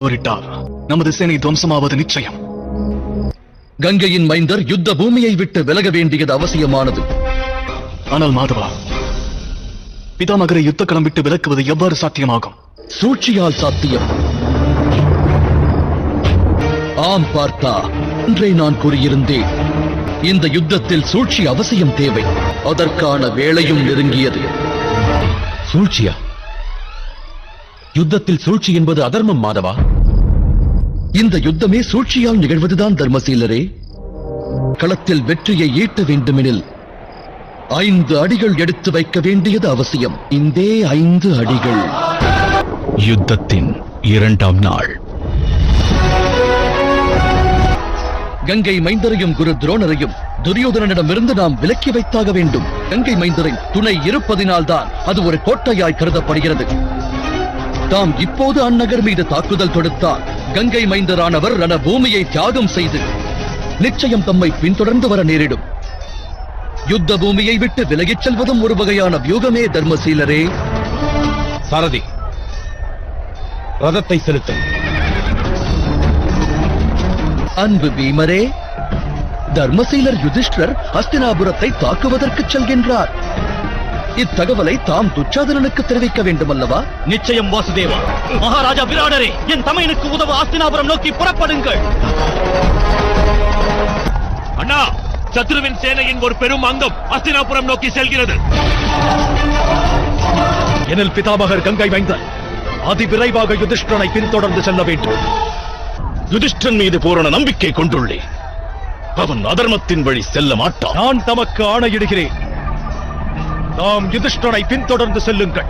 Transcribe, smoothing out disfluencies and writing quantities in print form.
போரிட்டால் நமது சேனை துவம்சமாவது நிச்சயம். கங்கையின் மைந்தர் யுத்த பூமியை விட்டு விலக வேண்டியது அவசியமானது. ஆனால் மாதவா, பிதாமகரை யுத்த களம் விட்டு விலக்குவது எவ்வாறு சாத்தியமாகும்? சூழ்ச்சியால் சாத்தியம். ஆம் பார்த்தா, ஒன்றை நான் கூறியிருந்தேன். இந்த யுத்தத்தில் சூழ்ச்சி அவசியம் தேவை. அதற்கான வேளையும் நெருங்கியது. சூழ்ச்சியா? யுத்தத்தில் சூழ்ச்சி என்பது அதர்மம் மாதவா. இந்த யுத்தமே சூழ்ச்சியால் நிகழ்வதுதான் தர்மசீலரே. களத்தில் வெற்றியை ஈட்ட வேண்டுமெனில் 5 அடிகள் எடுத்து வைக்க வேண்டியது அவசியம். இந்த 5 அடிகள். யுத்தத்தின் 2ஆம் நாள். கங்கை மைந்தரையும் குரு துரோணரையும் துரியோதனனிடமிருந்து நாம் விலக்கி வைத்தாக வேண்டும். கங்கை மைந்தரின் துணை இருப்பதினால்தான் அது ஒரு கோட்டையாய் கருதப்படுகிறது. தாம் இப்போது அந்நகர் மீது தாக்குதல் தொடுத்தால் கங்கை மைந்தரானவர் ரண பூமியை தியாகம் செய்து நிச்சயம் தம்மை பின்தொடர்ந்து வர நேரிடும். யுத்த பூமியை விட்டு விலகிச் செல்வதும் ஒரு வகையான வியூகமே தர்மசீலரே. சாரதி, ரதத்தை செலுத்த. அன்பு பீமரே, தர்மசீலர் யுதிஷ்டர் ஹஸ்தினாபுரத்தை தாக்குவதற்கு செல்கின்றார். இத்தகவலை தாம் துச்சாதனனுக்கு தெரிவிக்க வேண்டும் அல்லவா? நிச்சயம் வாசுதேவா. மகாராஜா விராடரே, என் தமையனுக்கு உதவ ஹஸ்தினாபுரம் நோக்கி புறப்படுங்கள். அண்ணா, சத்ருவின் சேனையின் ஒரு பெரும் அங்கம் ஹஸ்தினாபுரம் நோக்கி செல்கிறது. எனில் பிதாமகர் கங்கை மைந்தர் அதிவிரைவாக யுதிஷ்டனை பின்தொடர்ந்து செல்ல வேண்டும். யுதிஷ்டன் மீது பூரண நம்பிக்கை கொண்டுள்ளேன். அவன் அதர்மத்தின் வழி செல்ல மாட்டான். நான் தமக்கு ஆணையிடுகிறேன். நாம் யுதிஷ்டனை பின்தொடர்ந்து செல்லுங்கள்.